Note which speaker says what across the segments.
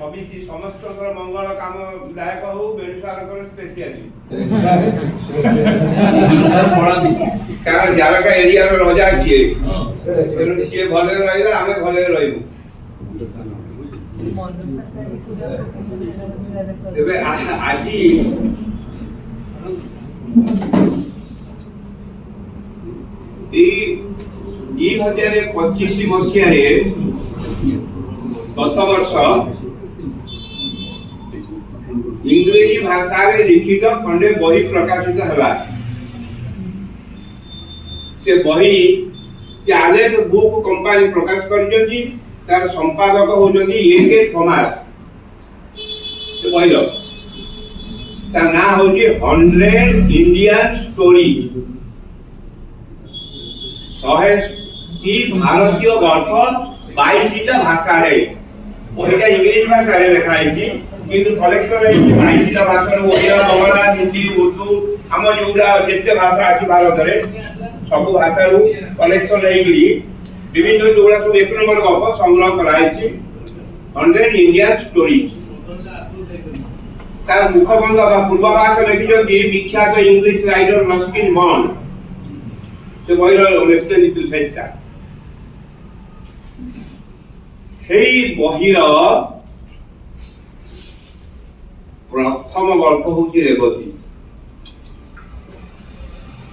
Speaker 1: ଛବିଶି ସମସ୍ତଙ୍କର ମଙ୍ଗଳ କାମ ଦାୟକ ହଉ ବେଣୁସାରଙ୍କର ସ୍ପେସିଆଲି କାରଣ ଜାରକା ଏରିଆର ରଜା ସିଏ ତେଣୁ ସିଏ ଭଲରେ ରହିଲେ ଆମେ ଭଲରେ ରହିବୁ। ତେବେ ଆଜି ଏଇ 2025 ମସିହାରେ गत वर्ष इंग्रेजी भाषा रे लिखित खंडे बही प्रकाशित हला। से बही आलेफ बुक कंपनी प्रकाश करजंती तार संपादक होजंती एके थॉमस। से बहिलो तार ना होजी 100 इंडियन स्टोरी 100 भारतीय गल्प 22टा भाषा है। ओहिटा इंग्लिश भाषा रे लिखा है किंतु कलेक्शन है 22टा भाषा ओडिया बंगला हिंदी उर्दू हम जोड़ा जते भाषा अछि भारत रे सब भाषा रो कलेक्शन है विभिन्न जोड़ा सब एक नंबर गप संग्रह कराई 100 इंडियन स्टोरी। तार मुखबंध बा पूर्वाभास लिखि जो विख्यात इंग्लिश राइटर रस्किन बॉन्ड से बहिरो लेक्चर लिटिल फेस्टा সেই বহির প্রথম গল্প হচ্ছে রেবতী।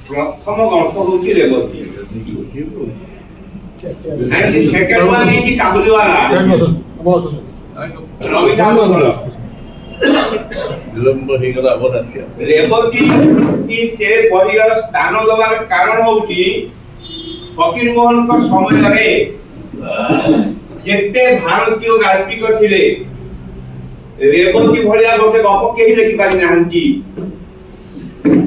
Speaker 1: প্রথম গল্প হচ্ছে Rebati and the second one is Kabuliwala Rabi Thakur.
Speaker 2: বিলম্ব হয়ে গেল আবার আজকে
Speaker 1: রেবতী কি সে বহির স্থান দেবার কারণ হচ্ছে ফকির মোহনଙ୍କ ସମୟରେ जेते भारतीय गाल्पिक थिले रेवती भलिया गोटे गप केही लिखि पारि नाहंती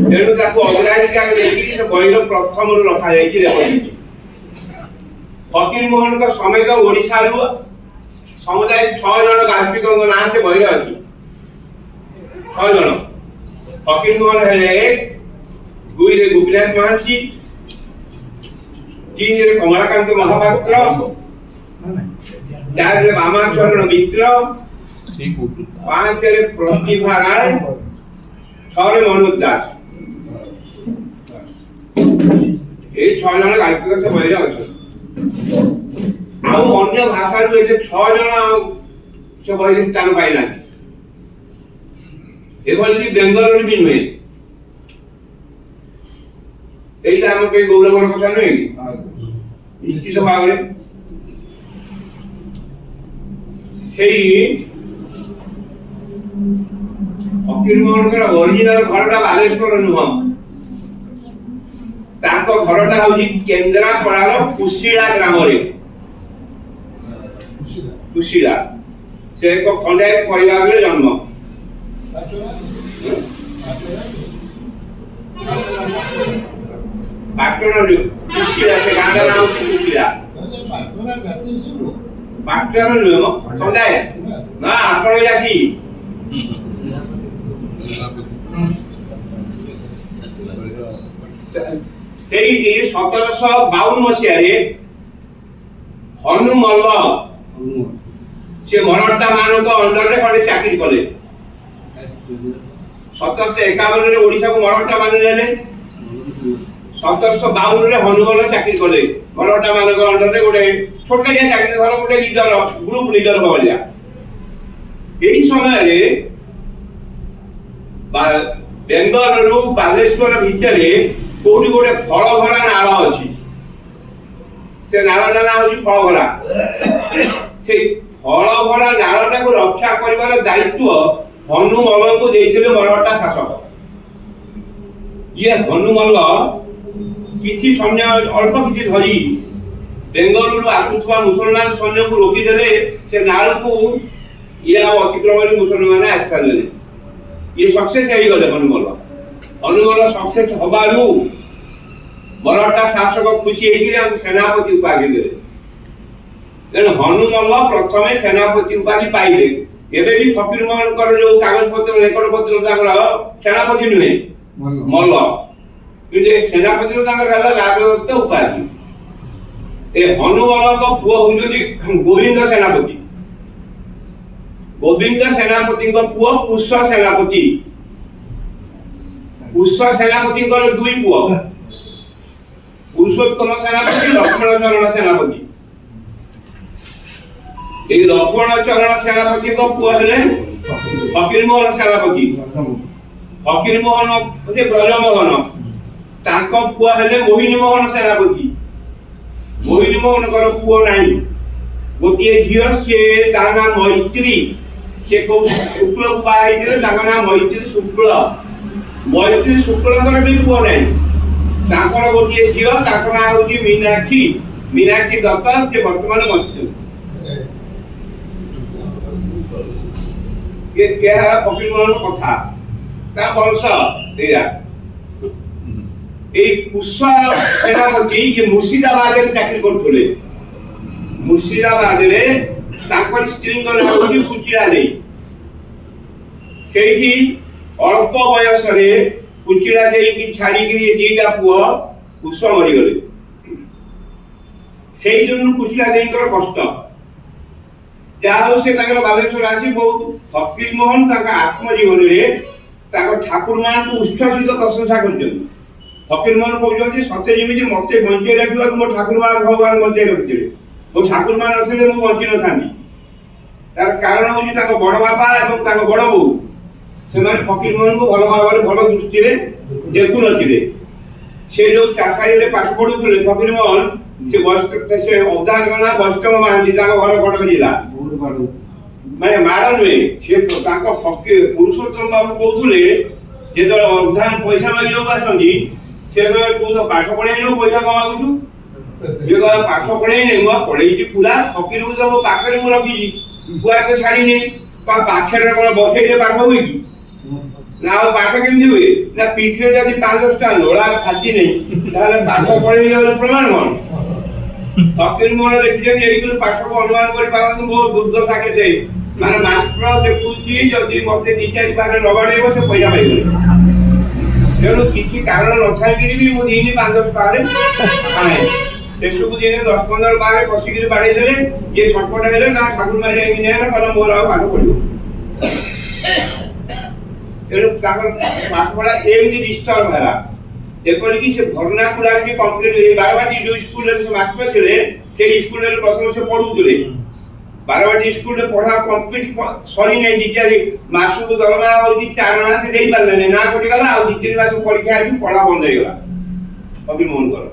Speaker 1: तेणु ताको अग्राधिकार देखि से बहिर प्रथम रु रखा जाई छि रेवती। फकीर मोहन को समेत ओडिसा रु समुदाय 6 जन गाल्पिक को नाम से बहिर अछि 6 जन। फकीर मोहन हेले दुई रे गोपीनाथ महांती, 3 रे कमलाकांत महापात्र, 4 रे बामाचरण मित्र, 5 रे प्रतिभा राय, 6 रे मनोज दास। ए 6 जन गाल्पिक से बहिर अछि। आउ अन्य भाषा रे 6 जन से बहिर स्थान पाइला। एभली बेंगलोर भी नुहे एइटा हम के गौरवर कथा नुहे कि निश्चित भाବରେ सेई फकीर मोहनकर ओरिजिनल घरटा बालेश्वर नुह ताको घरटा होजी केन्द्रापड़ार कुशीला ग्राम रे। कुशीला से एक खंडायत परिवार रे जन्म। पाटण रे कुशीला से गांडा नाम कुशीला पाटण रे खंडायत ना आपण जाति ସେଇଠି 1752 ମସିହାରେ ହନୁମଲ ସେ ମରାଠା ମାନଙ୍କ ଅଣ୍ଡରରେ ଖଣ୍ଡେ ଚାକିରି କଲେ। 1751 ରେ ଓଡିଶାକୁ ମରାଠା ମାନେ ନେଲେ, 1752 ରେ ହନୁମଲ ଚାକିରି କଲେ ମରାଠା ମାନଙ୍କ ଅଣ୍ଡରରେ ଗୋଟେ ଛୋଟକାଟିଆ ଚାକିରି ଧର ଗୋଟେ ଲିଡର ଗ୍ରୁପ ଲିଡର ଭଳିଆ। ଏହି ସମୟରେ ବେଙ୍ଗଲରୁ ବାଲେଶ୍ୱର ଭିତରେ कोठी गोटे फल भरा नाळ अछि से नाळटा ना होची फल भरा। से फल भरा नाळटा को रक्षा करिवार दायित्व हनुमल को देइथिले मराठा शासक। ये हनुमल किछि सैन्य अल्प किछि धरी बेंगलुरु आसुथवा मुसलमान सैन्य को रोकी देले। से नाळ को ये अतिक्रमण मुसलमान आस पाले ये सक्सेस हेइ गले। हनुमल सक्सेस हबारु मराठा शासक खुशी हेकि सेनापति उपाधि देले। तेणु हनुमल प्रथमे सेनापति उपाधि पाइले। एबे भी फकीर मोहन कर जो कागज पत्र रेकर्ड पत्र ताकर सेनापति नुहे मल्ल कि सेनापति ताकर राजदत्त उपाधि। ए हनुमल को पुओ होजि गोविंद सेनापति। गोविंद सेनापति पुओ पुष्प सेनापति दुई पुओ पुरुषोत्तम सेनापति लक्ष्मण चरण सेनापति ए लक्ष्मण चरण सेनापति पुओ हेले फकीर मोहन सेनापति फकीर मोहन ब्रजमोहन ताको पुओ हेले मोहिनी मोहन सेनापति मोहिनी मोहन कर पुओ नाही गोटे झील से नाम मैत्री से को शुक्ल को बाहर नाम मैत्री शुक्ल भी पुओ नहीं गोटे झील ना हूँ मीनाक्षी दत्त से बर्तमान मृत्यु फकीर मोहन कथा वंश पुष्प सेनापति मुर्शिदाबाद चाकरी करते मुर्शिदाबाद स्त्री कुचिड़ा देई अल्प बयस कुचिड़ा देई छाड़ी दीटा पुओ पुष्प मरीगले से कुचिड़ा देई कष्ट जहाँ से बालेश्वर आसी बहुत फकीर मोहन आत्मजीवन ठाकुर माँ को उच्छ्वसित प्रशंसा कर फकीर मोहन कहते सत्य जमी मत बंचे रखा मो ठाकुर माँ भगवान बंचे रखी मो ठाकुर माँ नथिले मु बंची न था तार कारण हूँ बड़ बापा और बड़ बो से फकीर मोहन को भल भाव भल दृष्टि देखु नथिले से जो चाषाड़ी पाठ पढ़ुले फकीर मोहन से अवधान वैष्णव महांती घर कटक जिला माने मार नुहे से फकीर पुरुषोत्तम बाबू कहते जो अवधान पैसा मांगे आसती से तू तो पाठ पढ़ेनु पैसा कमा ये पाठ पढ़े पढ़े पूरा फकीर को तो पाखे मुझे रखी बुआ तो छाड़ी पाखे बसई पाठ हुए कि ना पाठ केमती हुए ना पीठे जब 5-10टा लोड़ा फाची नहीं पाठ पढ़े प्रमाण कौन फकीर मोहन देखिए पाठ को अनुमान कर बहुत दुर्दशा के माने मास्टर देखुची जदि मते 2-4 बार नबाड़ेबो से पैसा पाइबो तेणु किसी कारण नथाई भी मु दीनी 5-10 बार आए शेषु को दिने 10-15 बार कसिक बाड़े देले ये छटपट हेले ना ठाकुर मा जाई ने कल मोर आ पाठ पड़िबो तेणु ताकर पाठ पढ़ा एमती डिस्टर्ब हला एपर कि से भरनाकुड़ा भी कंप्लीट हे बारबाटी जो स्कूल रे मास्टर थिले से स्कूल रे प्रथम से पढुतले बारबाटी स्कूल रे पढ़ा कंप्लीट सरी नै दिजारी मासु को दरमा होई 4 मास से देई पारले ना कोटी गला आ 2-3 मास परीक्षा आबी पढ़ा बंद हो गला अभी मन कर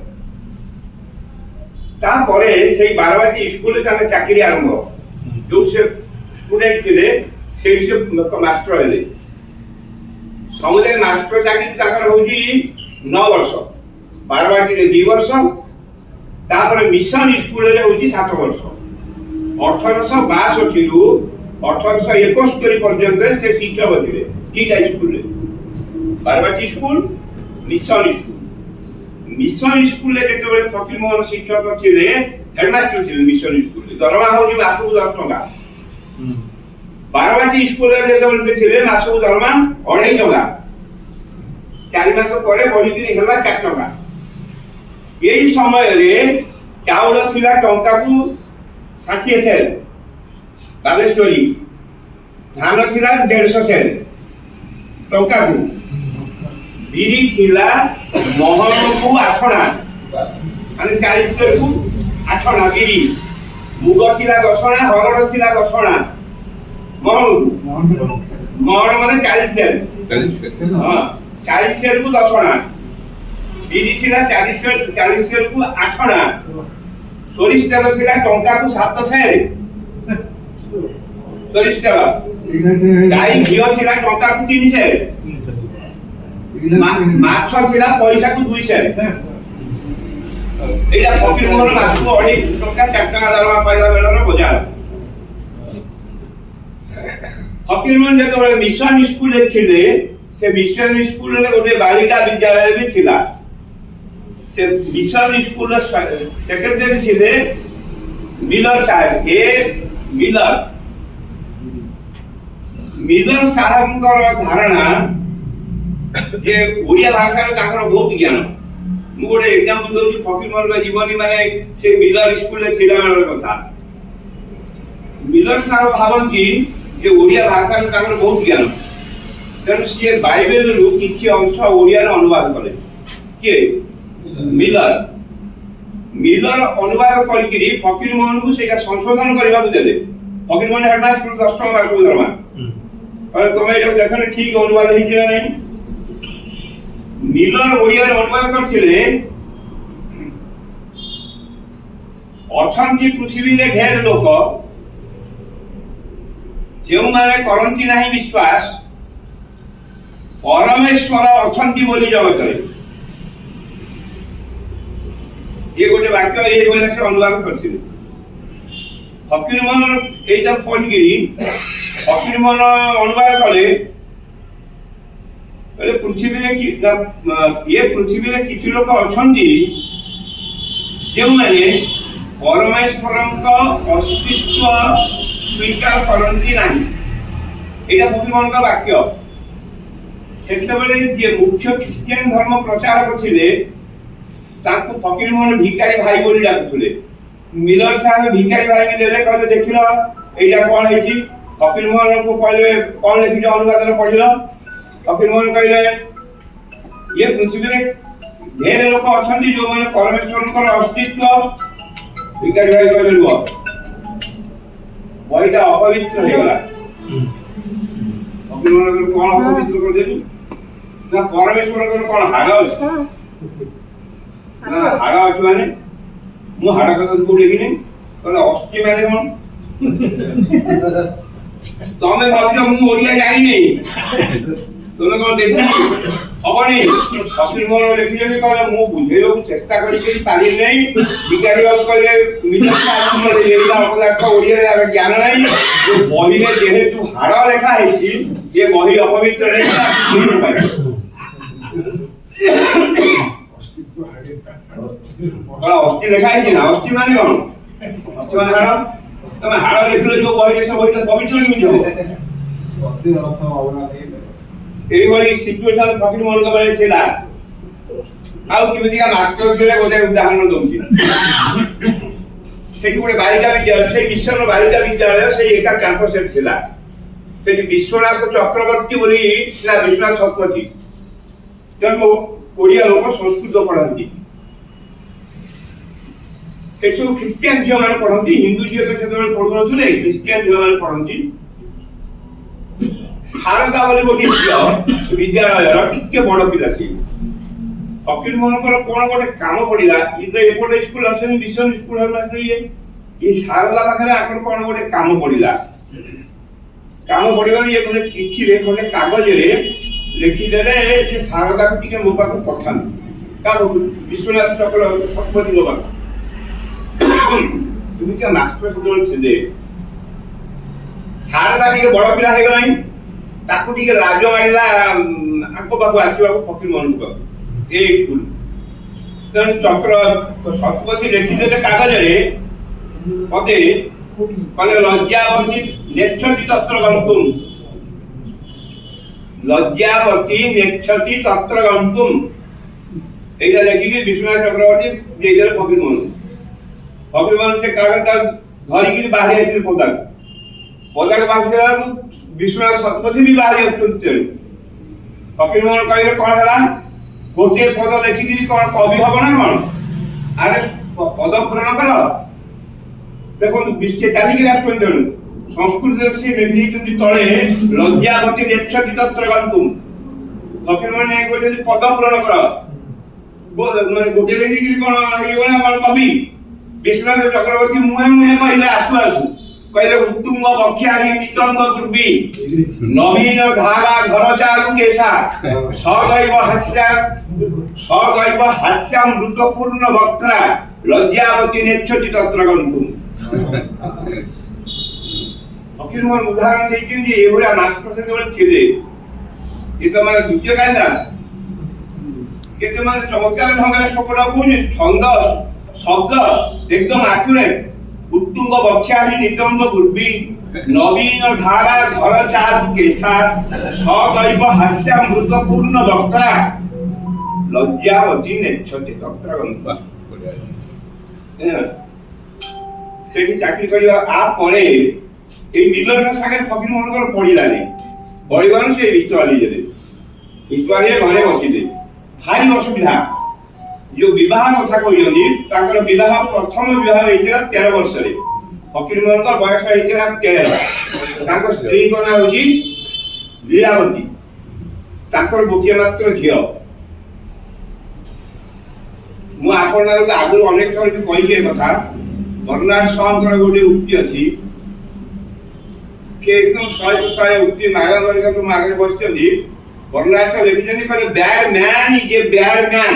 Speaker 1: ता परे सेई बारबाटी स्कूल रे ताके चाकरी आरंभ जो से स्टूडेंट थिले सेई से मास्टर हेले समुदाय मास्टर चाकरी ताकर होई 9 वर्ष बारबाटी रे 2 वर्ष तापर मिशन स्कूल रे होई 7 वर्ष 1862 रु 1871 पर्यंत से शिक्षक थे दीटा school Barbati school mission school जेते फकीर मोहन शिक्षक थे हेडमास्टर थे मिशन स्कूल दरमा होगी मासु 10 टका बारबाटी स्कूल जेते थे मासु दरमा 2.5 टका 4 मास पर बढ़ी हला 4 टका यही समय रे चाउल थिला टंका को 60 सेल बालेश्वरी धान थिला 150 सेल टंका को बिरी थिला महन को 8 आना माने 40 सेल को 8 आना बिरी मुग थिला 10 आना हरड़ थिला 10 आना महन माने 40 सेल हां 40 सेल को 10 आना बिरी थिला 40 सेल को 8 आना सोरिष तेल थिला टंका को 7 सेर सोरिष तेल गाई घिओ थिला टंका को 3 सेर माछ थिला पैसा को 2 सेर एटा फकीर मोहन माछ को 2.5 टंका 4 टका दरमा पाइला बेलर बाजार फकीर मोहन जेतो मिशन स्कूल थिले से मिशन स्कूल रे गोटे बालिका विद्यालय भी थिला से मिशन स्कूल सेक्रेटरी थे मिलर साहब मिलर साहब धारणा जे ओडिया भाषा रे बहुत ज्ञान मु गोटे एग्जांपल दउची फकीर मोहन जीवनी माने से मिलर स्कूल रे थिला बेलर कथा मिलर साहब भावंती ଯେ ଓଡ଼ିଆ ଭାଷାରେ ତାଙ୍କର ବହୁତ ଜ୍ଞାନ। ତେଣୁ ସିଏ ବାଇବେଲରୁ କିଛି ଅଂଶ ଓଡ଼ିଆରେ ଅନୁବାଦ କଲେ। କିଏ? ମିଲର। ମିଲର ଅନୁବାଦ କରିକିରି ଫକୀର ମୋହନକୁ ସେଇଟା ସଂଶୋଧନ କରିବାକୁ ଦେଲେ। ଫକୀର ମୋହନ ହେଡମାଷ୍ଟର 10 ଟଙ୍କା ମାସକୁ ଦରମା। କହିଲେ ତମେ ଏଇଟାକୁ ଦେଖନି ଠିକ ଅନୁବାଦ ହେଇଛି ନା ନାହିଁ। ମିଲର ଓଡ଼ିଆରେ ଅନୁବାଦ କରିଥିଲେ ଅଛନ୍ତି ପୃଥିବୀରେ ଢେର ଲୋକ ଯେଉଁମାନେ କରନ୍ତି ନାହିଁ ବିଶ୍ୱାସ ପରମେଶ୍ୱର ଅଛନ୍ତି ବୋଲି ଜଗତରେ। ये गोटे वाक्य ये बोले से अनुवाद करथिले। फकीर मोहन एटा पढिगिरी फकीर मोहन अनुवाद कले बोले पृथ्वी रे कि ये पृथ्वी रे किछि लोक अछंती जे माने परमेश्वरଙ୍କ अस्तित्व स्वीकार करନ୍ତି ନାହିଁ। एटा फकीर मोहन का वाक्य। सेते बेले जे मुख्य ख्रिस्टियन धर्म प्रचारक थिले ताकू फकीर मोहन भिखारी भाई बोली डाकुले। मिलर साहब भिखारी भाई के देले कहले देखिलो एटा कोन हेची। फकीर मोहन को कहले कोन लिखि अनुवाद रे पढिलो। फकीर मोहन कहले ये पृथ्वी रे ढेर लोक अछंती जो माने परमेश्वरଙ୍କର अस्तित्व भिखारी भाई कहले रुआ बहिटा अपवित्र हे गला। फकीर मोहन कोन अपवित्र कर देलु ना परमेश्वरଙ୍କର कोन हाड अछि ना हाड़ अच्छी माने मु हाड़ कथा को लेकिन कहले अस्थि माने कोन तमे भाबछ मु ओडिया जानि नै तमे कोन देसी हबनी फकीर मोहन लिखि जे कहले मु बुझेलो चेष्टा करि के पारि नै बिगारी बाबू कहले मिटर सामने एला अपदार्थ ओडिया रे ज्ञान नै जो बही रे जेहेतु हाड़ लेखा हेछि ये बही अपवित्र नै अस्थि लेखा है ना अस्थि माने कोन अस्थि माने हाड़ तमे हाड़ देखले जो बही रे सब बही पवित्र केमि हो अस्थि अर्थ अवना दे एई बडी सिचुएशन फकीर मोहन का बेले थिला। आउ किमिदिका मास्टर छले गोटे उदाहरण दउची सेठी गोटे बालिका विद्यालय से मिशन बालिका विद्यालय से एका कैंपस रे थिला। सेठी विश्वनाथ चक्रवर्ती बोली थिला विश्वनाथ शतपथी जब ओडिया लोक संस्कृत पढ़ाती एसो ख्रिस्टियन झियो माने पढ़ंती हिंदू झियो के केतबे पढु नथुले ख्रिस्टियन झियो माने पढ़ंती। शारदा बोली गोटे झियो विद्यालय रो टिके बड़ पिला सी फकीर मोहन को कोन गोटे काम पड़िला इ तो एपोटे स्कूल अछन मिशन स्कूल हमरा ये शारदा पाखरे आकड़ कोन गोटे काम पड़िला ये गोटे चिट्ठी रे गोटे कागज रे लिखि देले जे शारदा को टिके मो पाखु पठान का विश्वनाथ चक्रवर्ती शतपथी लोबा तुम क्या मास्टर को छे शारदा टिके बड़ पिला हे गलानी ताकू टिके लाज मारिला आको बाबू आसीबा को फकीर मोहन को ए स्कूल तन चक्र शतपथी लिखि देले कागज रे पदे कहले लज्जावती नेच्छति तत्र गंतुम लज्जावती नेच्छति तत्र गंतुम एटा लिखि के विश्वनाथ चक्रवर्ती देले फकीर मोहन से कागज का धरी के बाहर आसी पदा बाहर विश्वनाथ शतपथी भी बाहर आछुते फकीर मोहन कहले कोन हला गोटे पद लिखि दिली कोन कवि हबो ना कोन अरे पद पूर्ण कर देखो विश्व चाली के राज कोन संस्कृत से लिखि कि तळे लज्जावती नेच्छति तत्र गंतुम फकीर मोहन गोटे पद पूर्ण कर माने गोटे लिखि कि कोन हेबो ना कोन कवि विश्वनाथ चक्रवर्ती मुहे मुहे कहले आसु आसु कहले उत्तुंग बख्या ही नितंग दुर्बी नवीन धारा घर चारु केसा सदैव हास्यामृतपूर्ण वक्त्रा लज्जावती नेच्छति तत्र गंतुम फकीर मोहन उदाहरण देछिन जे एभरा मास्टर से जेबल थिले ए त माने दुर्जय कालिदास केते माने चमत्कार ढंगरे सपडा कोनी छंद शब्द एकदम एक्यूरेट उत्तुंग बख्या ही नितंब दुर्बी नवीन धारा घर चारु केसा सदैव हास्यामृतपूर्ण वक्त्रा लज्जावती नेच्छति तत्र गंतुम सेठी चाकरी करिया आ परे এই মিলনের সাথে ফকির মোহনଙ୍କର পড়িলানি পড়িবাରୁ ସେ ବିଶ୍ୱାସୀ ଦେଲେ ବିଶ୍ୱାସୀ ଘରେ ବସିଲେ ଭାରି ଅସୁବିଧା ଯୋଉ ବିବାହ କଥା କହିଛନ୍ତି ତାଙ୍କର ବିବାହ ପ୍ରଥମ ବିବାହ ହେଇଥିଲା 13 ବର୍ଷରେ ଫକିର ମୋହନଙ୍କ ବୟସ ହେଇଥିଲା 13 ତାଙ୍କ ସ୍ତ୍ରୀଙ୍କ ନାଁ ହେଉଛି ଲୀଳାବତୀ ତାଙ୍କର ଗୋଟିଏ ମାତ୍ର ଝିଅ ମୁଁ ଆପଣମାନଙ୍କୁ ଆଗରୁ ଅନେକ ଥର ବି କହିଛି ଏ କଥା ବର୍ଣ୍ଣାଢ ସାହୁଙ୍କର ଗୋଟେ ଉକ୍ତି ଅଛି कि एकदम 100 उक्ति मागा वर्ग को मागे बसचंदी वर्णास का लेखिचंदी कहले bad man is a bad man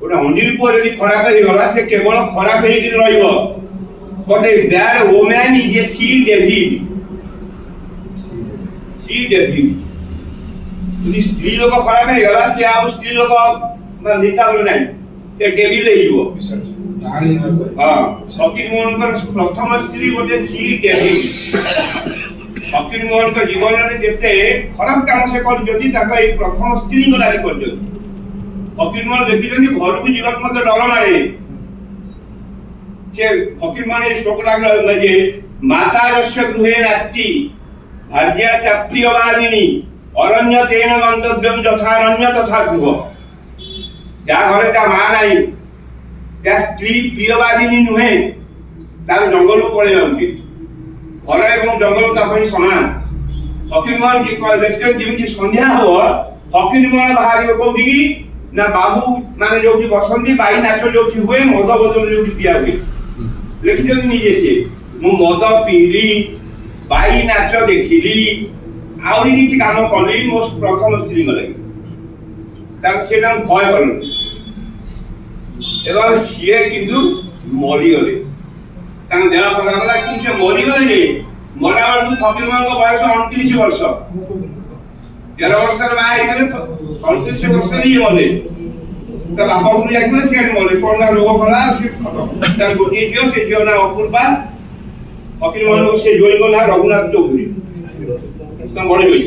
Speaker 1: ओटा हंडीर पो यदि खराब हे गला से केवल खराब हे कि रहइबो but a bad woman is a सी डेविड यदि स्त्री लोग खराब हे गला से आ स्त्री लोग मान हिसाब रे नहीं ए डेविल हेइबो हां फकीर मोहनकर प्रथम स्त्री गोटे सी डेविड फकीर मोहन जीवन में जिते खराब काम से कर प्रथम स्त्री को लागू कर फकीर मोहन देखी घर को जीवन मत डर मारे फकीर मोहन श्लोक लगे माता गृहे नास्ति भार्या चाप्रियवादिनी अरण्य तेन गंतव्यम यथारण्य तथा गृह जा घरे ता मां नहीं त्या स्त्री प्रियवादिनी नुहे तार जंगल को पड़े जाउची घर एवं जंगल तापई समान फकीर मोहन की लेक्चर जेमिति संध्या हो फकीर मोहन बाहर कोठी ना बाबू माने जोठी बसंती बाई नाच जोठी हुए मद बदल जोठी पिया हुए लेक्चर निजे से मु मद पीली बाई नाच देखिली आउरी किछि काम कली मो प्रथम स्त्री गले तार से नाम भय करन एवं सिए किंतु मरी गले तांग देह खराब होला कि से मरी गले जे मरा बेलू फकीर मोहन को बयस 29 वर्ष 13 वर्ष रे बा हेले 29 वर्ष रे ये मले त बापा को जाइले से मले कोन ना रोग खला से खत्म तार गोटी जियो से जियो ना अपूर्वा फकीर मोहन को से जोई को ना रघुनाथ चौधरी इसका बड़े जोई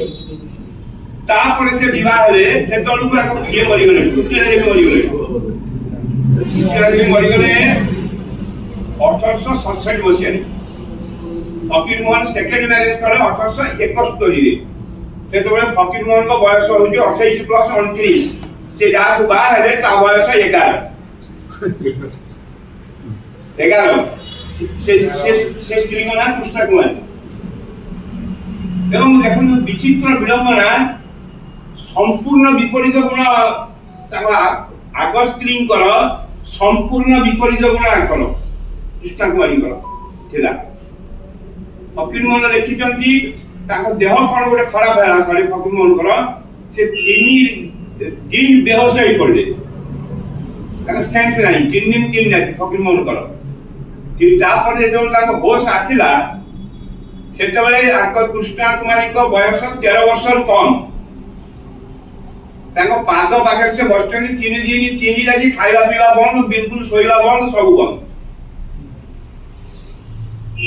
Speaker 1: तापर से विवाह रे से तळु को ये मरी गले कुटिया रे मरी गले मरी गले 1867 मसीह फकीर मोहन सेकेंड मैरिज करे 1871 रे सेतबे फकीर मोहन को बयस होची 28 प्लस 29 से जा को बाहर रे ता बयस 11 से स्त्री को नाम कृष्ण कुमार एवं देखो विचित्र विडंबना संपूर्ण विपरीत गुण ताका आग स्त्रींकर संपूर्ण विपरीत गुण आंकल कृष्ण कुमारी थिला फकीर मोहन लिखिचंती ताको देह कोन गोटे खराब हैला सारे फकीर मोहन कर से 3 दिन बेहोश होई पड़ले ताको सेंस नाही 3 दिन नाही फकीर मोहन कर तीन तापर जे जो ताको होश आसिला सेते बेले आको कृष्ण कुमारी को बयस 13 वर्ष कम ताको पाद पाखे से बसचंदी 3 दिन 3 राती खाइबा पीवा बंद बिल्कुल सोइबा बंद सब बंद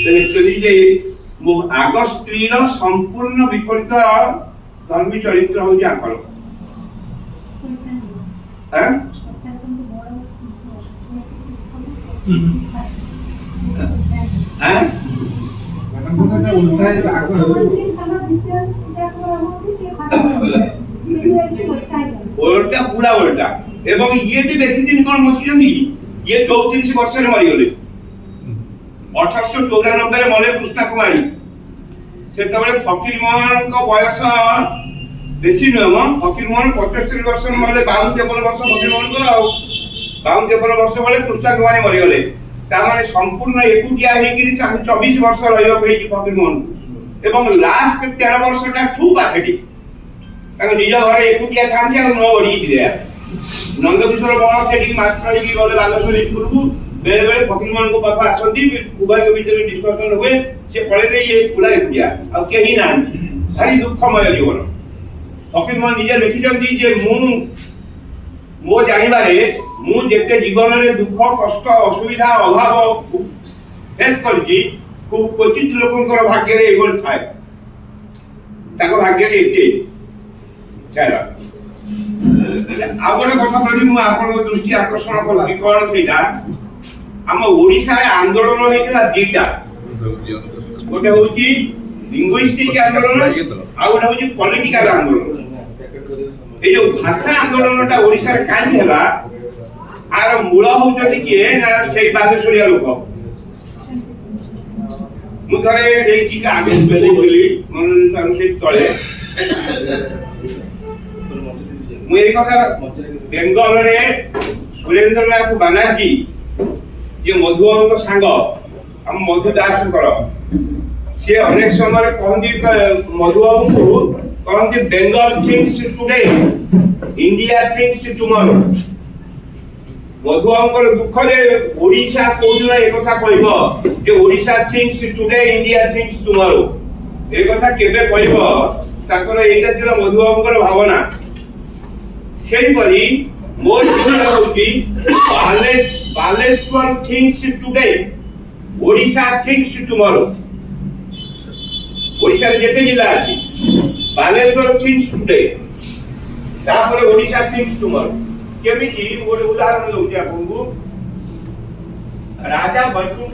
Speaker 1: तेली जे मो आग स्त्री रो संपूर्ण विपरीत धर्मी चरित्र हो जा आकल हैं हैं उल्टा है आग उल्टा पूरा उल्टा एवं ये भी बेसी दिन कोन मचुचंदी ये 34 वर्ष रे मरि गले 1894 रे मले कृष्ण कुमारी सेतबेले फकीर मोहन को बयस बेसी नम फकीर मोहन 75 वर्ष मले 52 वर्ष फकीर मोहन को 52 वर्ष बेले कृष्ण कुमारी मरि गले ता माने संपूर्ण एकुटिया हे कि 24 वर्ष रहियो कहि फकीर मोहन एवं लास्ट 13 वर्षटा ठू बासेटी ताको निज घरे एकुटिया थांती आ न बढी दिया नंदकिशोर बळ सेठी मास्टर ही गले बालेश्वर स्कूल को बेले बेले फकीर मोहन को पापा आसंती उभय के भीतर डिस्कशन हुए से पळे दे ये पूरा एकुटिया आ केही ना भारी दुखमय जीवन फकीर मोहन निजे लिखि जंती जे मो जानिबारे मु जेते जीवन रे दुख कष्ट असुविधा अभाव फेस करजी खूब क्वचित लोकंकर भाग्य रे एगोल थाए ताको भाग्य रे एते चला आ गोटे कथा प्रति मु आपन दृष्टि आकर्षण करबी कोन सेटा हम ओडिसा रे आंदोलन होइला दीटा गोटे होची लिंग्विस्टिक आंदोलन आ गोटे होची पॉलिटिकल आंदोलन ए जो भाषा आंदोलनटा ओडिसा रे काई हैला आर मूल होचती किए ना सेई बालेश्वरिया लोक मु थरे एई का आगे बेले बोली मन अनुसे चले मु ए कथा बेंगल रे सुरेंद्रनाथ बनर्जी ये मधुबाबू सांग हम मधु दास कर से अनेक समय कहती मधुबाबू को कहती Bengal thinks today India thinks tomorrow Madhubabu दुख जे ओडिशा कोन एक कथा कहबो जे Odisha thinks today India thinks tomorrow ए कथा केबे कहबो ताकर एटा थिला मधुबाबूर भावना सेही परी मोर चिंता होती Baleshwar things today Odisha things tomorrow Odisha रे जेते जिला अछि बालेश्वर थिंग्स टुडे तापर ओडिशा थिंग्स टुमारो केमिति गोटे उदाहरण दउछि आपनको राजा वैकुंठ